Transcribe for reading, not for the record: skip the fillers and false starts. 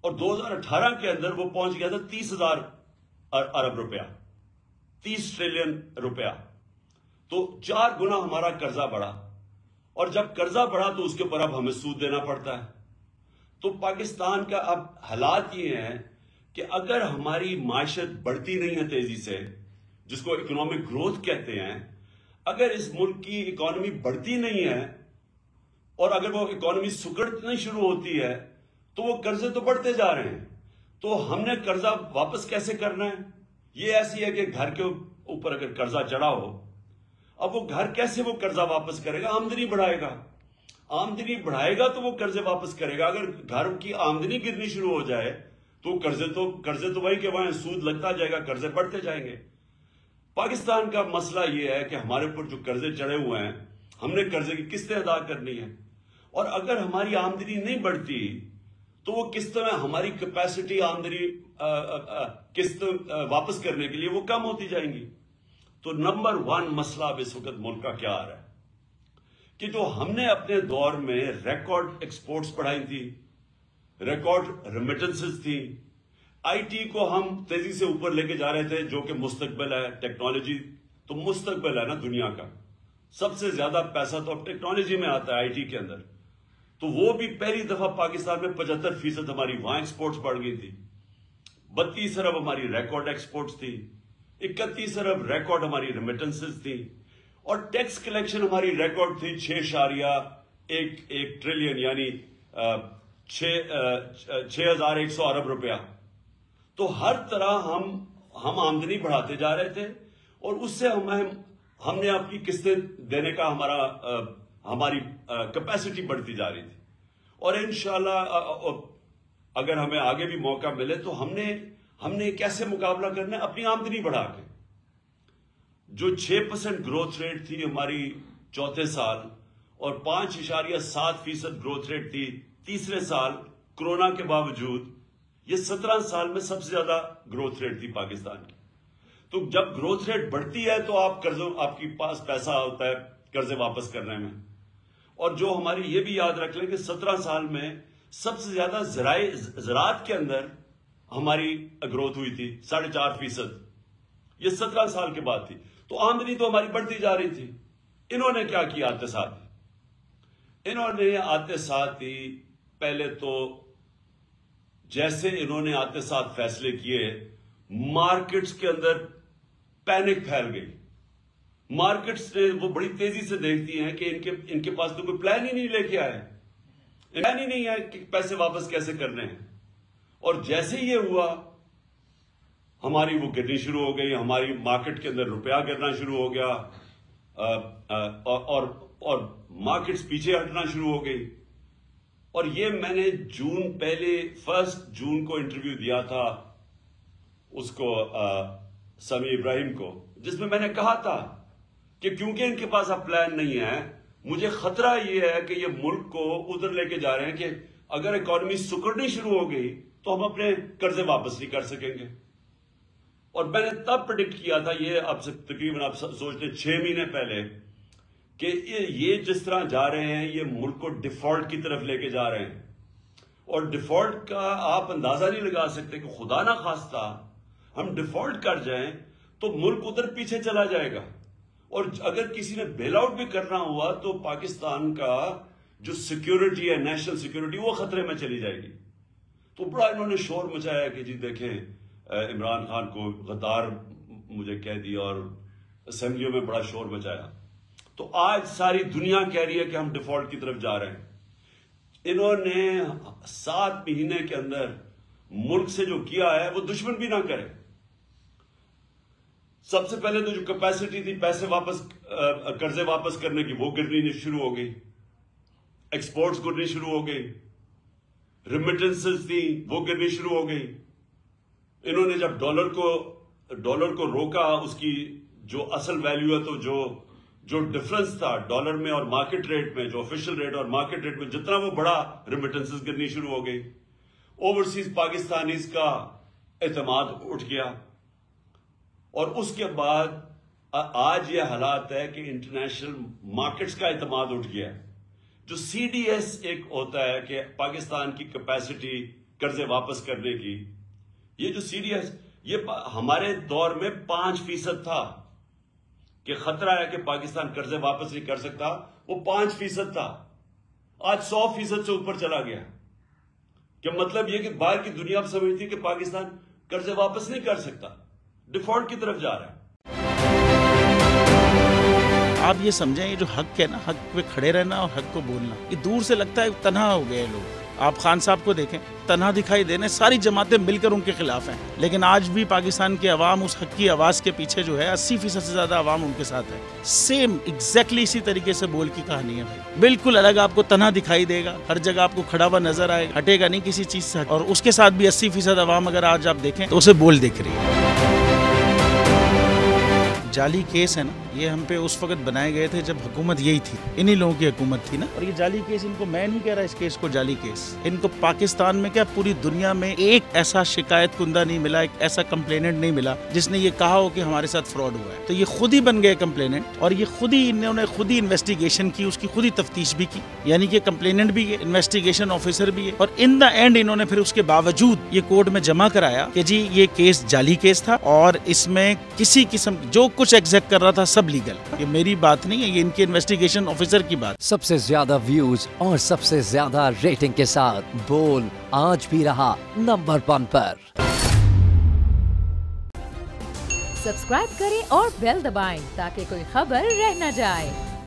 اور 2018 کے اندر وہ پہنچ گیا تھا 30,000 ارب روپیہ، 30 ٹریلین روپیہ. تو 4 گنا ہمارا قرضہ بڑھا، اور جب قرضہ بڑھا تو اس کے اوپر اب ہمیں سود دینا پڑتا ہے. تو پاکستان کا اب حالات یہ ہیں کہ اگر ہماری معیشت بڑھتی نہیں ہے تیزی سے، جس کو اکنامک گروتھ کہتے ہیں، اگر اس ملک کی اکانومی بڑھتی نہیں ہے اور اگر وہ اکانومی سکڑنا شروع ہوتی ہے تو وہ قرضے تو بڑھتے جا رہے ہیں. تو ہم نے قرضہ واپس کیسے کرنا ہے؟ یہ ایسی ہے کہ گھر کے اوپر اگر قرضہ چڑھا ہو، اب وہ گھر کیسے وہ قرضہ واپس کرے گا؟ آمدنی بڑھائے گا. آمدنی بڑھائے گا تو وہ قرضے واپس کرے گا. اگر گھر کی آمدنی گرنی شروع ہو جائے تو قرضے تو وہیں کے وہیں سود لگتا جائے گا، قرضے بڑھتے جائیں گے. پاکستان کا مسئلہ یہ ہے کہ ہمارے اوپر جو قرضے چڑھے ہوئے ہیں، ہم نے قرضے کی قسطیں ادا کرنی ہے، اور اگر ہماری آمدنی نہیں بڑھتی تو وہ قسطیں ہماری کیپیسٹی آمدنی قسط واپس کرنے کے لیے وہ کم ہوتی جائیں گی. تو نمبر 1 مسئلہ اب اس وقت ملک کا کیا آ رہا ہے کہ جو ہم نے اپنے دور میں ریکارڈ ایکسپورٹس بڑھائی تھی، ریکارڈ ریمیٹنسز تھی، آئی ٹی کو ہم تیزی سے اوپر لے کے جا رہے تھے، جو کہ مستقبل ہے. ٹیکنالوجی تو مستقبل ہے نا دنیا کا، سب سے زیادہ پیسہ تو اب ٹیکنالوجی میں آتا ہے، آئی ٹی کے اندر. تو وہ بھی پہلی دفعہ پاکستان میں 75% ہماری وہاں ایکسپورٹس بڑھ گئی تھی. 32 ارب ہماری ریکارڈ ایکسپورٹس تھی، 31 ارب ریکارڈ ہماری ریمیٹنسز تھی، اور ٹیکس کلیکشن ہماری ریکارڈ تھی 6.1 ٹریلین، یعنی 6,100 ارب روپیہ. تو ہر طرح ہم آمدنی بڑھاتے جا رہے تھے، اور اس سے ہم نے اپنی قسطیں دینے کا ہماری کیپیسٹی بڑھتی جا رہی تھی. اور انشاءاللہ اگر ہمیں آگے بھی موقع ملے تو ہم نے کیسے مقابلہ کرنا ہے؟ اپنی آمدنی بڑھا کے. جو 6% گروتھ ریٹ تھی ہماری چوتھے سال، اور 5.7% گروتھ ریٹ تھی تیسرے سال کرونا کے باوجود، یہ 17 سال میں سب سے زیادہ گروتھ ریٹ تھی پاکستان کی. تو جب گروتھ ریٹ بڑھتی ہے تو آپ کے پاس پیسہ ہوتا ہے قرضے واپس کرنے میں. اور جو ہماری یہ بھی یاد رکھ لیں کہ 17 سال میں سب سے زیادہ زراعت کے اندر ہماری گروتھ ہوئی تھی 4.5%. یہ 17 سال کے بعد تھی. تو آمدنی تو ہماری بڑھتی جا رہی تھی. انہوں نے کیا کیا آتے ساتھ؟ انہوں نے آتے ساتھ ہی پہلے تو جیسے انہوں نے آتے ساتھ فیصلے کیے، مارکیٹس کے اندر پینک پھیل گئی. مارکیٹس نے وہ بڑی تیزی سے دیکھتی ہیں کہ ان کے پاس تو کوئی پلان ہی نہیں لے کے آئے، پلان ہی نہیں ہے کہ پیسے واپس کیسے کرنے ہیں. اور جیسے یہ ہوا ہماری وہ گرنی شروع ہو گئی، ہماری مارکیٹ کے اندر روپیہ گرنا شروع ہو گیا، اور مارکیٹس پیچھے ہٹنا شروع ہو گئی. اور یہ میں نے پہلے 1 جون کو انٹرویو دیا تھا اس کو سمیع ابراہیم کو، جس میں نے کہا تھا کہ کیونکہ ان کے پاس اب پلان نہیں ہے، مجھے خطرہ یہ ہے کہ یہ ملک کو ادھر لے کے جا رہے ہیں کہ اگر اکانومی سکڑنی شروع ہو گئی تو ہم اپنے قرضے واپس نہیں کر سکیں گے. اور میں نے تب پریڈکٹ کیا تھا، یہ اب سے تقریباً آپ سوچتے 6 مہینے پہلے، کہ یہ جس طرح جا رہے ہیں یہ ملک کو ڈیفالٹ کی طرف لے کے جا رہے ہیں. اور ڈیفالٹ کا آپ اندازہ نہیں لگا سکتے کہ خدا نہ خواستہ ہم ڈیفالٹ کر جائیں تو ملک ادھر پیچھے چلا جائے گا. اور اگر کسی نے بیل آؤٹ بھی کرنا ہوا تو پاکستان کا جو سیکیورٹی ہے، نیشنل سیکیورٹی، وہ خطرے میں چلی جائے گی. تو بڑا انہوں نے شور مچایا کہ جی دیکھیں عمران خان کو غدار مجھے کہہ دیا، اور اسمبلیوں میں بڑا شور مچایا. تو آج ساری دنیا کہہ رہی ہے کہ ہم ڈیفالٹ کی طرف جا رہے ہیں. انہوں نے 7 مہینے کے اندر ملک سے جو کیا ہے وہ دشمن بھی نہ کرے. سب سے پہلے تو جو کیپیسٹی تھی پیسے واپس قرضے واپس کرنے کی، وہ گرنی شروع ہو گئی، ایکسپورٹس گرنی شروع ہو گئی، ریمیٹنسز تھی وہ گرنی شروع ہو گئی. انہوں نے جب ڈالر کو روکا، اس کی جو اصل ویلیو ہے، تو جو ڈفرنس تھا ڈالر میں اور مارکیٹ ریٹ میں، جو آفیشل ریٹ اور مارکیٹ ریٹ میں جتنا وہ بڑا، ریمیٹنسز گرنی شروع ہو گئی. اوورسیز پاکستانیز کا اعتماد اٹھ گیا. اور اس کے بعد آج یہ حالات ہے کہ انٹرنیشنل مارکیٹس کا اعتماد اٹھ گیا. جو CDS ایک ہوتا ہے کہ پاکستان کی کیپیسٹی قرضے واپس کرنے کی. یہ جو CDS یہ ہمارے دور میں 5% تھا کہ خطرہ ہے کہ پاکستان قرضے واپس نہیں کر سکتا, وہ 5% تھا. آج 100% سے اوپر چلا گیا. کہ مطلب یہ کہ باہر کی دنیا سمجھتی ہے کہ پاکستان قرضے واپس نہیں کر سکتا, ڈیفالٹ کی طرف جا رہا ہے. آپ یہ سمجھیں یہ جو حق ہے نا, حق پہ کھڑے رہنا اور حق کو بولنا, یہ دور سے لگتا ہے تنہا ہو گئے لوگ. آپ خان صاحب کو دیکھیں, تنہا دکھائی دینے, ساری جماعتیں مل کر ان کے خلاف ہیں, لیکن آج بھی پاکستان کے عوام اس حق کی آواز کے پیچھے جو ہے 80% سے زیادہ عوام ان کے ساتھ ہے. سیم ایگزیکٹلی اسی طریقے سے بول کی کہانی ہے بھائی, بالکل الگ. آپ کو تنہا دکھائی دے گا, ہر جگہ آپ کو کھڑا ہوا نظر آئے گا, ہٹے گا نہیں کسی چیز سے, اور اس کے ساتھ بھی 80% عوام اگر آج آپ دیکھیں تو اسے بول دیکھ رہی ہے. جعلی کیس ہے نا, یہ ہم پہ اس وقت بنائے گئے تھے جب حکومت یہی تھی, انہی لوگوں کی حکومت تھی نا. اور یہ جعلی کیس, ان کو میں نہیں کہہ رہا اس کیس کو جعلی کیس, ان کو پاکستان میں کیا پوری دنیا میں ایک ایسا شکایت کنندہ نہیں ملا, ایک ایسا کمپلیننٹ نہیں ملا جس نے یہ کہا ہو کہ ہمارے ساتھ فراڈ ہوا ہے. تو یہ خود ہی بن گئے کمپلیننٹ, اور یہ خود ہی انہوں نے خود ہی انویسٹیگیشن کی, اس کی خود ہی تفتیش بھی کی. یعنی کہ کمپلیننٹ بھی ہے, انویسٹیگیشن آفیسر بھی ہے, اور ان دا اینڈ انہوں نے پھر اس کے باوجود یہ کورٹ میں جمع کرایا کہ جی یہ کیس جعلی کیس تھا, اور اس میں کسی قسم جو کچھ ایگزیکٹ کر رہا تھا سب لیگل. یہ میری بات نہیں ہے, یہ ان کے انویسٹیگیشن آفیسر کی بات. سب سے زیادہ ویوز اور سب سے زیادہ ریٹنگ کے ساتھ بول آج بھی رہا نمبر 1 پر. سبسکرائب کریں اور بیل دبائیں تاکہ کوئی خبر رہ نہ جائے.